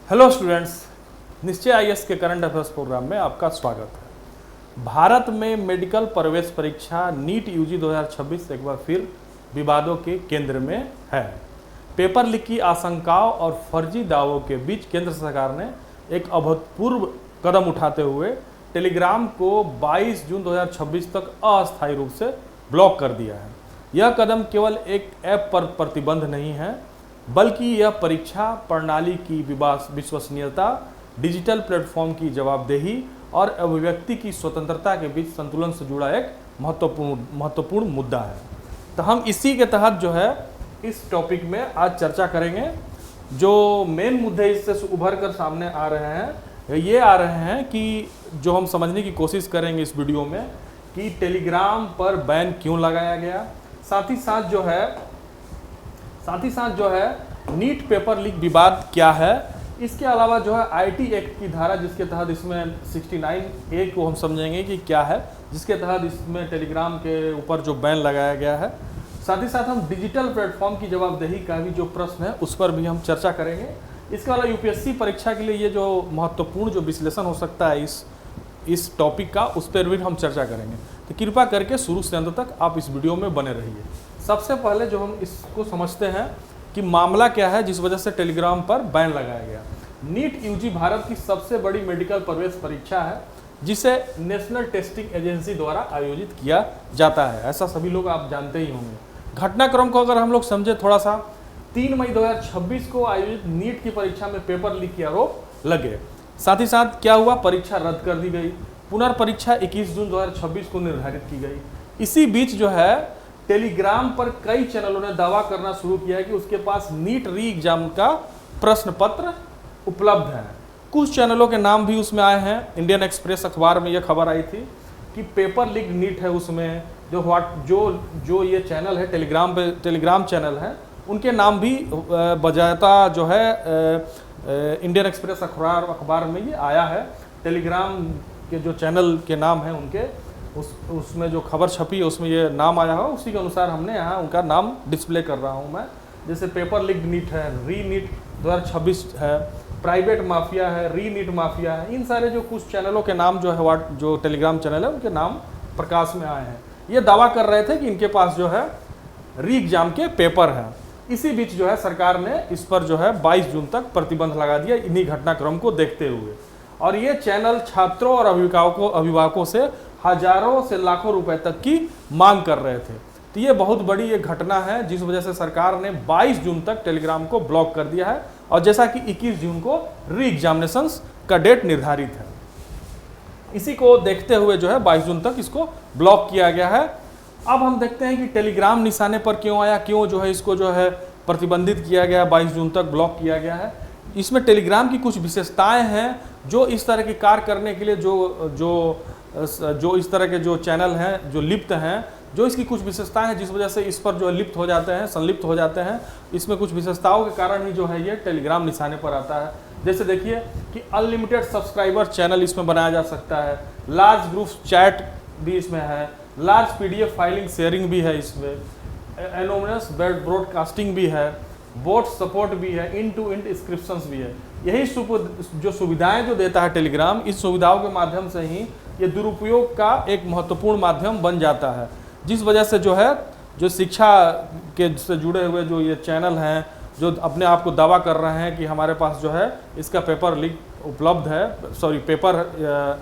Hello students, निश्चय IAS के current affairs programme में आपका स्वागत है। भारत में मेडिकल प्रवेश परीक्षा नीट यूजी 2026 एक बार फिर विवादों के केंद्र में है। पेपर लीक की आशंकाओं और फर्जी दावों के बीच केंद्र सरकार ने एक अभूतपूर्व कदम उठाते हुए टेलीग्राम को 22 जून 2026 तक अस्थायी रूप से ब्लॉक कर दिया है। यह कदम केवल एक ऐप पर प्रतिबंध नहीं है, बल्कि यह परीक्षा प्रणाली की विश्वसनीयता, डिजिटल प्लेटफॉर्म की जवाबदेही और अभिव्यक्ति की स्वतंत्रता के बीच संतुलन से जुड़ा एक महत्वपूर्ण मुद्दा है। तो हम इसी के तहत जो है इस टॉपिक में आज चर्चा करेंगे। जो मेन मुद्दे इससे उभर कर सामने आ रहे हैं ये आ रहे हैं कि जो हम समझने की कोशिश करेंगे इस वीडियो में कि टेलीग्राम पर बैन क्यों लगाया गया, साथ ही साथ जो है नीट पेपर लीक विवाद क्या है। इसके अलावा जो है आईटी एक्ट की धारा जिसके तहत इसमें 69A को हम समझेंगे कि क्या है, जिसके तहत इसमें टेलीग्राम के ऊपर जो बैन लगाया गया है। साथ ही साथ हम डिजिटल प्लेटफॉर्म की जवाबदेही का भी जो प्रश्न है उस पर भी हम चर्चा करेंगे। इसके अलावा यूपीएससी परीक्षा के लिए ये जो महत्वपूर्ण जो विश्लेषण हो सकता है इस टॉपिक का, उस पर भी हम चर्चा करेंगे। तो कृपया करके शुरू से अंत तक आप इस वीडियो में बने रहिए। सबसे पहले जो हम इसको समझते हैं कि मामला क्या है जिस वजह से टेलीग्राम पर बैन लगाया गया। नीट यूजी भारत की सबसे बड़ी मेडिकल प्रवेश परीक्षा है जिसे नेशनल टेस्टिंग एजेंसी द्वारा आयोजित किया जाता है। ऐसा सभी लोग आप जानते ही होंगे। घटनाक्रम को अगर हम लोग समझे थोड़ा सा, 3 मई 2026 को आयोजित नीट की परीक्षा में पेपर लीक के आरोप लगे। साथ ही साथ क्या हुआ, परीक्षा रद्द कर दी गई। पुनर्परीक्षा 21 जून 2026 को निर्धारित की गई। इसी बीच जो है टेलीग्राम पर कई चैनलों ने दावा करना शुरू किया है कि उसके पास नीट री एग्जाम का प्रश्न पत्र उपलब्ध है। कुछ चैनलों के नाम भी उसमें आए हैं। इंडियन एक्सप्रेस अखबार में यह खबर आई थी कि पेपर लीक नीट है उसमें। जो ये चैनल है टेलीग्राम चैनल है, उनके नाम भी बजाता जो है इंडियन एक्सप्रेस अखबार में ये आया है। टेलीग्राम के जो चैनल के नाम हैं उनके उसमें जो खबर छपी है उसमें ये नाम आया हो, उसी के अनुसार हमने यहाँ उनका नाम डिस्प्ले कर रहा हूँ मैं। जैसे पेपर लीक नीट है, री नीट 2026 है, प्राइवेट माफिया है, री नीट माफिया है। इन सारे जो कुछ चैनलों के नाम जो है जो टेलीग्राम चैनल है उनके नाम प्रकाश में आए हैं। ये दावा कर रहे थे कि इनके पास जो है री एग्जाम के पेपर हैं। इसी बीच जो है सरकार ने इस पर जो है 22 जून तक प्रतिबंध लगा दिया इन्हीं घटनाक्रम को देखते हुए। और ये चैनल छात्रों और अभिभावकों से हजारों से लाखों रुपए तक की मांग कर रहे थे। तो ये बहुत बड़ी ये घटना है जिस वजह से सरकार ने 22 जून तक टेलीग्राम को ब्लॉक कर दिया है। और जैसा कि 21 जून को री एग्जामिनेशंस का डेट निर्धारित है, इसी को देखते हुए जो है 22 जून तक इसको ब्लॉक किया गया है। अब हम देखते हैं कि टेलीग्राम निशाने पर क्यों आया, क्यों जो है इसको जो है प्रतिबंधित किया गया, 22 जून तक ब्लॉक किया गया है। इसमें टेलीग्राम की कुछ विशेषताएं हैं जो इस तरह की कार्य करने के लिए जो इस तरह के जो चैनल हैं जो लिप्त हैं, जो इसकी कुछ विशेषताएं हैं जिस वजह से इस पर जो लिप्त हो जाते हैं, संलिप्त हो जाते हैं। इसमें कुछ विशेषताओं के कारण ही जो है ये टेलीग्राम निशाने पर आता है। जैसे देखिए कि अनलिमिटेड सब्सक्राइबर चैनल इसमें बनाया जा सकता है, लार्ज ग्रुप चैट भी इसमें है, लार्ज PDF फाइलिंग शेयरिंग भी है, इसमें एनोनिमस ब्रॉडकास्टिंग भी है, बोट सपोर्ट भी है, इंड टू इंड इंस्क्रिप्शंस भी है। यही जो सुविधाएं जो देता है टेलीग्राम, इस सुविधाओं के माध्यम से ही ये दुरुपयोग का एक महत्वपूर्ण माध्यम बन जाता है। जिस वजह से जो है जो शिक्षा के से जुड़े हुए जो ये चैनल हैं जो अपने आप को दावा कर रहे हैं कि हमारे पास जो है इसका पेपर लीक उपलब्ध है, पेपर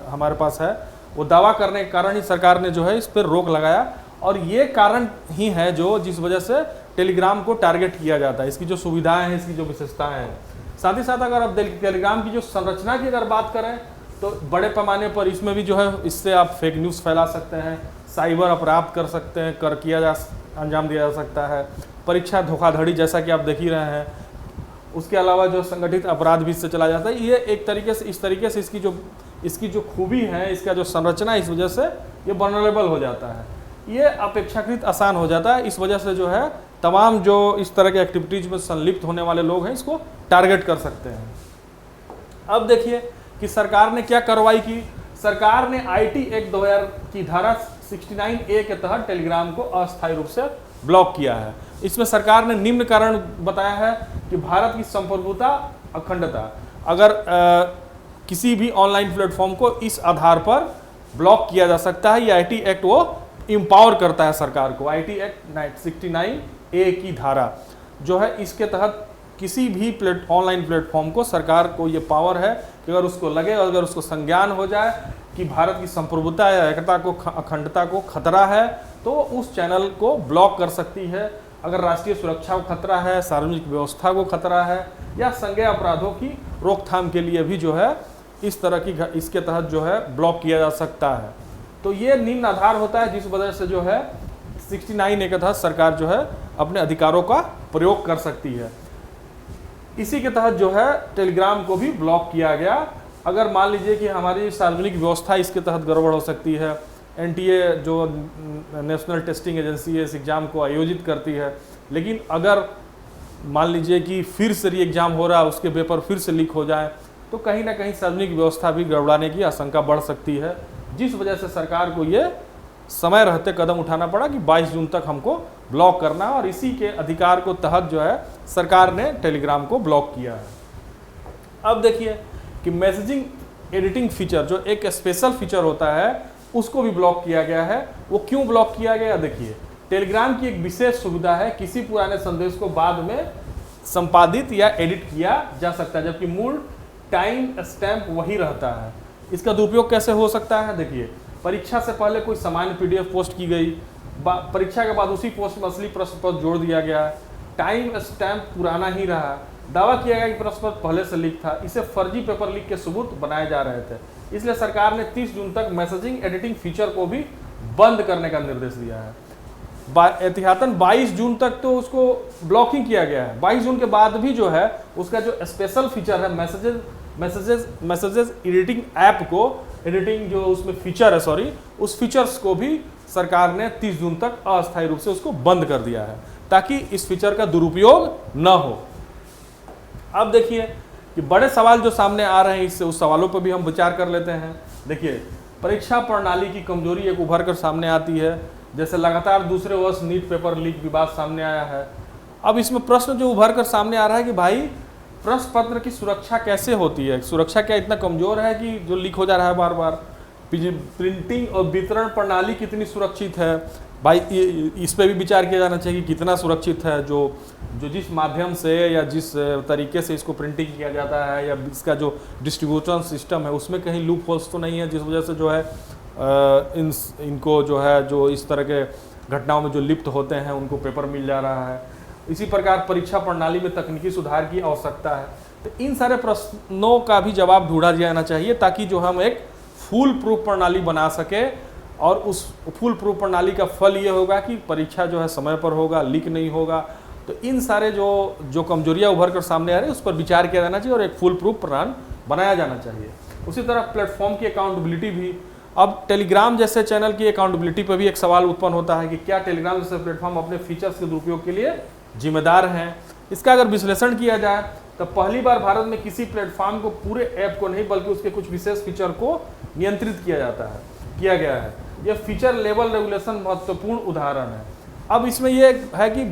हमारे पास है, वो दावा करने के कारण ही सरकार ने जो है इस पर रोक लगाया। और ये कारण ही है जो जिस वजह से टेलीग्राम को टारगेट किया जाता है, इसकी जो सुविधाएं हैं, इसकी जो विशेषताएं हैं। साथ ही साथ अगर आप टेलीग्राम की जो संरचना की अगर बात करें तो बड़े पैमाने पर इसमें भी जो है इससे आप फेक न्यूज़ फैला सकते हैं, साइबर अपराध कर सकते हैं, अंजाम दिया जा सकता है, परीक्षा धोखाधड़ी जैसा कि आप देख ही रहे हैं। उसके अलावा जो संगठित अपराध भी इससे चला जाता है। ये एक तरीके से इस तरीके से इसकी जो खूबी है, इसका जो संरचना, इस वजह से ये वल्नरेबल हो जाता है, ये अपेक्षाकृत आसान हो जाता है। इस वजह से जो है तमाम जो इस तरह के एक्टिविटीज में संलिप्त होने वाले लोग हैं इसको टारगेट कर सकते हैं। अब देखिए कि सरकार ने क्या कार्रवाई की। सरकार ने आईटी एक्ट 2000 की धारा 69A के तहत टेलीग्राम को अस्थायी रूप से ब्लॉक किया है। इसमें सरकार ने निम्न कारण बताया है कि भारत की संप्रभुता, अखंडता, अगर किसी भी ऑनलाइन प्लेटफॉर्म को इस आधार पर ब्लॉक किया जा सकता है। ये आईटी एक्ट वो इम्पावर करता है सरकार को। आईटी एक्ट 69A की धारा जो है, इसके तहत किसी भी ऑनलाइन प्लेटफॉर्म को सरकार को ये पावर है कि अगर उसको लगे, अगर उसको संज्ञान हो जाए कि भारत की संप्रभुता या एकता को, अखंडता को खतरा है, तो उस चैनल को ब्लॉक कर सकती है। अगर राष्ट्रीय सुरक्षा को खतरा है, सार्वजनिक व्यवस्था को खतरा है, या संज्ञेय अपराधों की रोकथाम के लिए भी जो है इस तरह की, इसके तहत जो है ब्लॉक किया जा सकता है। तो ये निम्न आधार होता है जिस वजह से जो है 69A के तहत सरकार जो है अपने अधिकारों का प्रयोग कर सकती है। इसी के तहत जो है टेलीग्राम को भी ब्लॉक किया गया। अगर मान लीजिए कि हमारी सार्वजनिक व्यवस्था इसके तहत गड़बड़ हो सकती है, एनटीए जो नेशनल टेस्टिंग एजेंसी है इस एग्ज़ाम को आयोजित करती है, लेकिन अगर मान लीजिए कि फिर से री एग्ज़ाम हो रहा है, उसके पेपर फिर से लीक हो जाए, तो कहीं ना कहीं सार्वजनिक व्यवस्था भी गड़बड़ाने की आशंका बढ़ सकती है, जिस वजह से सरकार को ये समय रहते कदम उठाना पड़ा कि 22 जून तक हमको ब्लॉक करना है। और इसी के अधिकार को तहत जो है सरकार ने टेलीग्राम को ब्लॉक किया है। अब देखिए कि मैसेजिंग एडिटिंग फीचर जो एक स्पेशल फीचर होता है उसको भी ब्लॉक किया गया है। वो क्यों ब्लॉक किया गया, देखिए टेलीग्राम की एक विशेष सुविधा है, किसी पुराने संदेश को बाद में संपादित या एडिट किया जा सकता है, जबकि मूल टाइम स्टैम्प वही रहता है। इसका दुरुपयोग कैसे हो सकता है, देखिए परीक्षा से पहले कोई सामान्य पीडीएफ पोस्ट की गई, परीक्षा के बाद उसी पोस्ट में असली प्रश्न पत्र जोड़ दिया गया, टाइम स्टैम्प पुराना ही रहा, दावा किया गया कि प्रश्न पत्र पहले से लीक था, इसे फर्जी पेपर लीक के सबूत बनाए जा रहे थे। इसलिए सरकार ने 30 जून तक मैसेजिंग एडिटिंग फीचर को भी बंद करने का निर्देश दिया है। एहतियातन 22 जून तक तो उसको ब्लॉकिंग किया गया है। 22 जून के बाद भी जो है उसका जो स्पेशल फीचर है मैसेजेस एडिटिंग ऐप को, एडिटिंग जो उसमें फीचर है, सॉरी, उस फीचर्स को भी सरकार ने 30 जून तक अस्थायी रूप से उसको बंद कर दिया है, ताकि इस फीचर का दुरुपयोग न हो। अब देखिए कि बड़े सवाल जो सामने आ रहे हैं, इससे उस सवालों पर भी हम विचार कर लेते हैं। देखिए परीक्षा प्रणाली की कमजोरी एक उभर कर सामने आती है, जैसे लगातार दूसरे वर्ष नीट पेपर लीक विवाद सामने आया है। अब इसमें प्रश्न जो उभर कर सामने आ रहा है कि भाई प्रश्न पत्र की सुरक्षा कैसे होती है, सुरक्षा क्या इतना कमजोर है कि जो लीक हो जा रहा है बार बार, प्रिंटिंग और वितरण प्रणाली कितनी सुरक्षित है, भाई इस पर भी विचार किया जाना चाहिए कितना सुरक्षित है, जो जिस माध्यम से या जिस तरीके से इसको प्रिंटिंग किया जाता है, या इसका जो डिस्ट्रीब्यूशन सिस्टम है उसमें कहीं लूप होल्स तो नहीं है, जिस वजह से जो है इनको जो है जो इस तरह के घटनाओं में जो लिप्त होते हैं उनको पेपर मिल जा रहा है। इसी प्रकार परीक्षा प्रणाली में तकनीकी सुधार की आवश्यकता है। तो इन सारे प्रश्नों का भी जवाब ढूंढा जाना चाहिए, ताकि जो हम एक फुल प्रूफ प्रणाली बना सके, और उस फुल प्रूफ प्रणाली का फल ये होगा कि परीक्षा जो है समय पर होगा, लीक नहीं होगा। तो इन सारे जो कमजोरियां उभर कर सामने आ रही है उस पर विचार किया जाना चाहिए और एक फुल प्रूफ प्रणाली बनाया जाना चाहिए। उसी तरह प्लेटफॉर्म की अकाउंटेबिलिटी भी, अब टेलीग्राम जैसे चैनल की अकाउंटेबिलिटी पर भी एक सवाल उत्पन्न होता है कि क्या टेलीग्राम जैसे प्लेटफॉर्म अपने फीचर्स के दुरुपयोग के लिए जिम्मेदार हैं। इसका अगर विश्लेषण किया जाए तो पहली बार भारत में किसी प्लेटफॉर्म को पूरे ऐप को नहीं बल्कि उसके कुछ विशेष फीचर को नियंत्रित किया गया है। यह फीचर लेवल रेगुलेशन महत्वपूर्ण उदाहरण है। अब इसमें यह है कि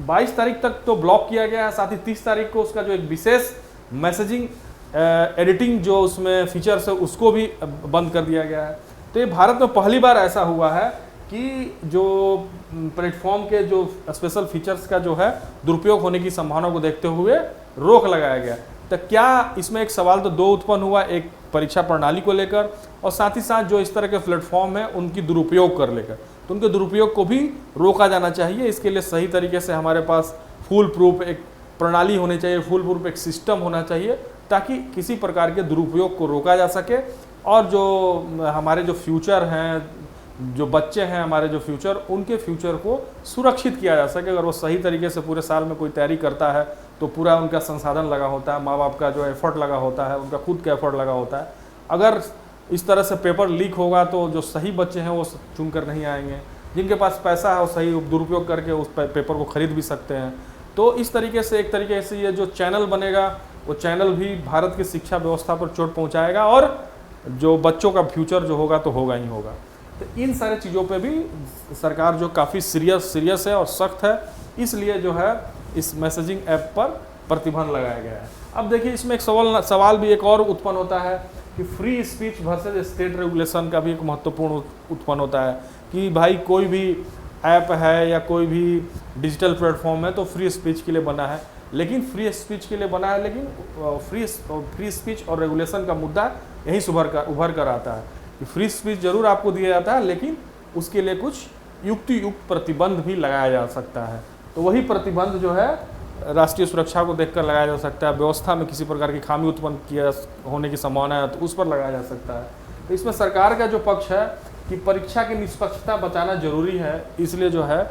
22 तारीख तक तो ब्लॉक किया गया है, साथ ही 30 तारीख को उसका जो एक विशेष मैसेजिंग एडिटिंग जो उसमें फीचर्स है उसको भी बंद कर दिया गया है। तो ये भारत में पहली बार ऐसा हुआ है कि जो प्लेटफॉर्म के जो स्पेशल फीचर्स का जो है दुरुपयोग होने की संभावना को देखते हुए रोक लगाया गया। तो क्या इसमें एक सवाल तो दो उत्पन्न हुआ, एक परीक्षा प्रणाली को लेकर और साथ ही साथ जो इस तरह के प्लेटफॉर्म है उनकी दुरुपयोग कर लेकर, तो उनके दुरुपयोग को भी रोका जाना चाहिए। इसके लिए सही तरीके से हमारे पास फुल प्रूफ एक प्रणाली होनी चाहिए, फुल प्रूफ एक सिस्टम होना चाहिए, ताकि किसी प्रकार के दुरुपयोग को रोका जा सके और जो हमारे जो फ्यूचर हैं, जो बच्चे हैं हमारे जो फ्यूचर, उनके फ्यूचर को सुरक्षित किया जा सके। अगर वो सही तरीके से पूरे साल में कोई तैयारी करता है तो पूरा उनका संसाधन लगा होता है, माँ बाप का जो एफर्ट लगा होता है, उनका खुद का एफर्ट लगा होता है। अगर इस तरह से पेपर लीक होगा तो जो सही बच्चे हैं वो चुन कर नहीं आएंगे, जिनके पास पैसा है वो सही दुरुपयोग करके उस पेपर को खरीद भी सकते हैं। तो इस तरीके से एक तरीके से ये जो चैनल बनेगा वो चैनल भी भारत की शिक्षा व्यवस्था पर चोट पहुँचाएगा और जो बच्चों का फ्यूचर जो होगा तो होगा ही होगा। तो इन सारे चीज़ों पे भी सरकार जो काफ़ी सीरियस है और सख्त है, इसलिए जो है इस मैसेजिंग ऐप पर प्रतिबंध लगाया गया है। अब देखिए इसमें एक सवाल भी एक और उत्पन्न होता है कि free speech versus state regulation का भी एक महत्वपूर्ण उत्पन्न होता है कि भाई कोई भी ऐप है या कोई भी डिजिटल प्लेटफॉर्म है तो फ्री स्पीच के लिए बना है, लेकिन फ्री स्पीच के लिए बना है, लेकिन फ्री स्पीच और रेगुलेशन का मुद्दा यहीं से उभर कर आता है कि फ्री स्पीच जरूर आपको दिया जाता है, लेकिन उसके लिए कुछ युक्त प्रतिबंध भी लगाया जा सकता है। तो वही प्रतिबंध जो है राष्ट्रीय सुरक्षा को देखकर लगाया जा सकता है, व्यवस्था में किसी प्रकार की खामी उत्पन्न किया होने की संभावना है तो उस पर लगाया जा सकता है। तो इसमें सरकार का जो पक्ष है कि परीक्षा की निष्पक्षता बचाना जरूरी है, इसलिए जो है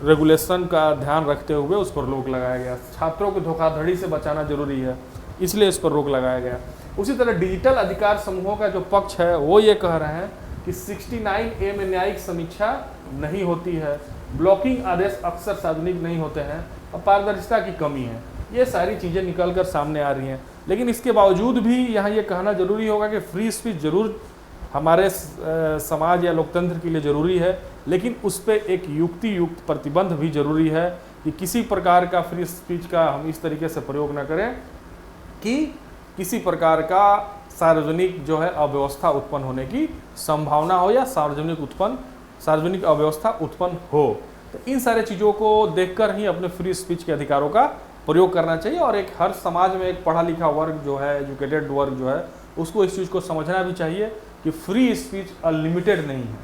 रेगुलेशन का ध्यान रखते हुए उस पर रोक लगाया गया। छात्रों को धोखाधड़ी से बचाना जरूरी है, इसलिए इस पर रोक लगाया गया। उसी तरह डिजिटल अधिकार समूहों का जो पक्ष है वो ये कह रहे हैं कि 69A में न्यायिक समीक्षा नहीं होती है, ब्लॉकिंग आदेश अक्सर सार्वजनिक नहीं होते हैं और पारदर्शिता की कमी है। ये सारी चीज़ें निकल कर सामने आ रही हैं, लेकिन इसके बावजूद भी यहाँ ये कहना जरूरी होगा कि फ्री स्पीच जरूर हमारे समाज या लोकतंत्र के लिए ज़रूरी है, लेकिन उस पर एक युक्त प्रतिबंध भी जरूरी है कि किसी प्रकार का फ्री स्पीच का हम इस तरीके से प्रयोग न करें कि किसी प्रकार का सार्वजनिक जो है अव्यवस्था उत्पन्न होने की संभावना हो या सार्वजनिक अव्यवस्था उत्पन्न हो। तो इन सारे चीज़ों को देखकर ही अपने फ्री स्पीच के अधिकारों का प्रयोग करना चाहिए और एक हर समाज में एक पढ़ा लिखा वर्ग जो है, एजुकेटेड वर्ग जो है, उसको इस चीज़ को समझना भी चाहिए कि फ्री स्पीच अनलिमिटेड नहीं है।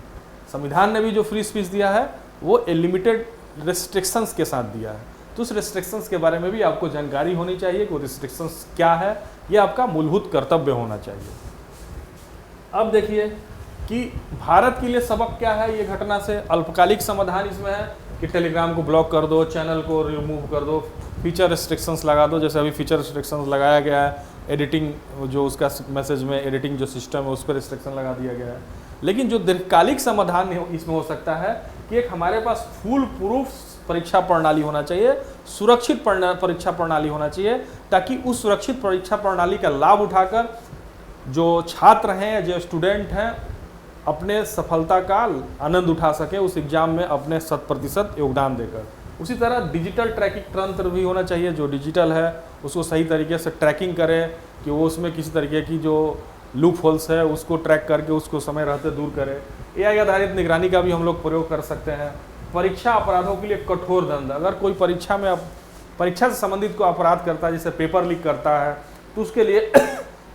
संविधान ने भी जो फ्री स्पीच दिया है वो लिमिटेड रेस्ट्रिक्शंस के साथ दिया है, तो उस रेस्ट्रिक्शंस के बारे में भी आपको जानकारी होनी चाहिए कि वो रिस्ट्रिक्शंस क्या है, ये आपका मूलभूत कर्तव्य होना चाहिए। अब देखिए कि भारत के लिए सबक क्या है ये घटना से। अल्पकालिक समाधान इसमें है कि टेलीग्राम को ब्लॉक कर दो, चैनल को रिमूव कर दो, फीचर रिस्ट्रिक्शंस लगा दो, जैसे अभी फीचर रिस्ट्रिक्शंस लगाया गया है, एडिटिंग जो उसका मैसेज में एडिटिंग जो सिस्टम है उस पर रिस्ट्रिक्शन लगा दिया गया है। लेकिन जो दीर्घकालिक समाधान इसमें हो सकता है कि एक हमारे पास फुल प्रूफ परीक्षा प्रणाली होना चाहिए, सुरक्षित परीक्षा प्रणाली होना चाहिए, ताकि उस सुरक्षित परीक्षा प्रणाली का लाभ उठाकर जो छात्र हैं, जो स्टूडेंट हैं, अपने सफलता का आनंद उठा सके, उस एग्ज़ाम में अपने 100% योगदान देकर। उसी तरह डिजिटल ट्रैकिंग तंत्र भी होना चाहिए, जो डिजिटल है उसको सही तरीके से ट्रैकिंग करे कि वो उसमें किसी तरीके की जो लूप होल्स है उसको ट्रैक करके उसको समय रहते दूर करे। AI आधारित निगरानी का भी हम लोग प्रयोग कर सकते हैं। परीक्षा अपराधों के लिए कठोर दंड, अगर कोई परीक्षा से संबंधित कोई अपराध करता है, जैसे पेपर लीक करता है, तो उसके लिए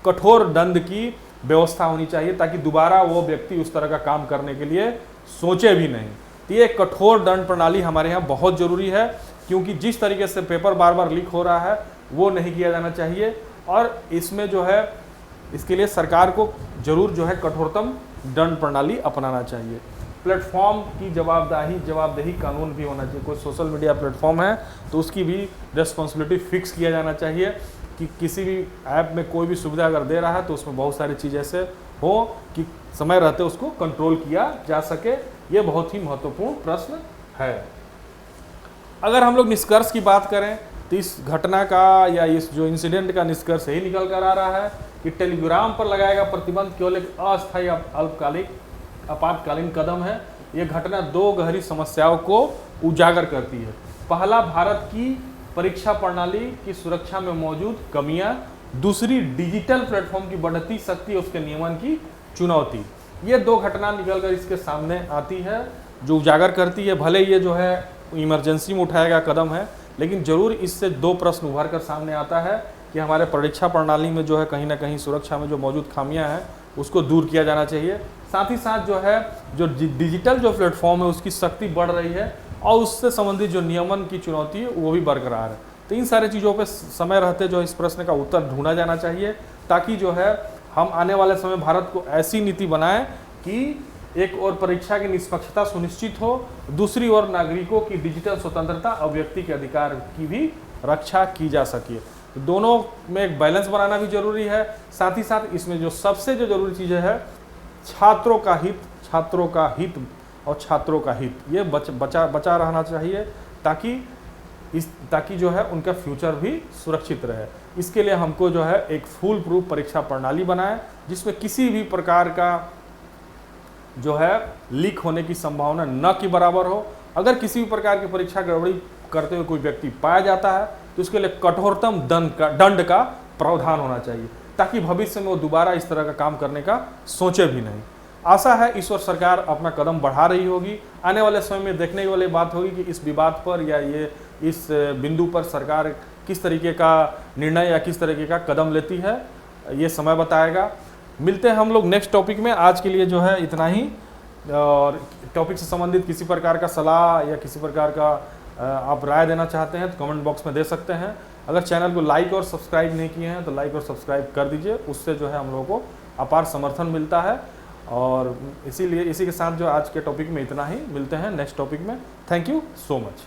कठोर दंड की व्यवस्था होनी चाहिए ताकि दोबारा वो व्यक्ति उस तरह का काम करने के लिए सोचे भी नहीं। तो ये कठोर दंड प्रणाली हमारे यहाँ बहुत ज़रूरी है, क्योंकि जिस तरीके से पेपर बार बार लीक हो रहा है वो नहीं किया जाना चाहिए और इसमें जो है इसके लिए सरकार को जरूर जो है कठोरतम दंड प्रणाली अपनाना चाहिए। प्लेटफॉर्म की जवाबदेही कानून भी होना चाहिए। कोई सोशल मीडिया प्लेटफॉर्म है तो उसकी भी रिस्पॉन्सिबिलिटी फिक्स किया जाना चाहिए कि किसी भी ऐप में कोई भी सुविधा अगर दे रहा है तो उसमें बहुत सारी चीज़ ऐसे हो कि समय रहते उसको कंट्रोल किया जा सके। ये बहुत ही महत्वपूर्ण प्रश्न है। अगर हम लोग निष्कर्ष की बात करें तो इस घटना का या इस जो इंसिडेंट का निष्कर्ष यही निकल कर आ रहा है कि टेलीग्राम पर लगाया गया प्रतिबंध केवल एक अस्थायी आपातकालीन कदम है। ये घटना दो गहरी समस्याओं को उजागर करती है। पहला, भारत की परीक्षा प्रणाली की सुरक्षा में मौजूद कमियां। दूसरी, डिजिटल प्लेटफॉर्म की बढ़ती शक्ति और उसके नियमन की चुनौती। ये दो घटना निकलकर इसके सामने आती है जो उजागर करती है। भले ये जो है इमरजेंसी में उठाया गया कदम है, लेकिन जरूर इससे दो प्रश्न उभर कर सामने आता है कि हमारे परीक्षा प्रणाली में जो है कहीं ना कहीं सुरक्षा में जो मौजूद खामियां हैं उसको दूर किया जाना चाहिए। साथ ही साथ जो है जो डिजिटल जो प्लेटफॉर्म है उसकी शक्ति बढ़ रही है और उससे संबंधित जो नियमन की चुनौती है वो भी बरकरार है। तो इन सारी चीज़ों पे समय रहते जो इस प्रश्न का उत्तर ढूंढा जाना चाहिए, ताकि जो है हम आने वाले समय भारत को ऐसी नीति बनाएं कि एक और परीक्षा की निष्पक्षता सुनिश्चित हो, दूसरी ओर नागरिकों की डिजिटल स्वतंत्रता और व्यक्ति के अधिकार की भी रक्षा की जा सके। तो दोनों में एक बैलेंस बनाना भी जरूरी है। साथ ही साथ इसमें जो सबसे जो जरूरी चीज़ है छात्रों का हित और छात्रों का हित, ये बचा रहना चाहिए ताकि जो है उनका फ्यूचर भी सुरक्षित रहे। इसके लिए हमको जो है एक फुल प्रूफ परीक्षा प्रणाली बनाएं जिसमें किसी भी प्रकार का जो है लीक होने की संभावना न के बराबर हो। अगर किसी भी प्रकार की परीक्षा गड़बड़ी करते हुए कोई व्यक्ति पाया जाता है तो उसके लिए कठोरतम दंड का प्रावधान होना चाहिए, ताकि भविष्य में वो दोबारा इस तरह का काम करने का सोचे भी नहीं। आशा है इस ओर सरकार अपना कदम बढ़ा रही होगी। आने वाले समय में देखने वाली बात होगी कि इस विवाद पर या ये इस बिंदु पर सरकार किस तरीके का निर्णय या किस तरीके का कदम लेती है, ये समय बताएगा। मिलते हैं हम लोग नेक्स्ट टॉपिक में। आज के लिए जो है इतना ही। और टॉपिक से संबंधित किसी प्रकार का सलाह या किसी प्रकार का आप राय देना चाहते हैं तो कमेंट बॉक्स में दे सकते हैं। अगर चैनल को लाइक और सब्सक्राइब नहीं किए हैं तो लाइक और सब्सक्राइब कर दीजिए, उससे जो है हम लोगों को अपार समर्थन मिलता है। और इसीलिए इसी के साथ जो आज के टॉपिक में इतना ही। मिलते हैं नेक्स्ट टॉपिक में। Thank you so much.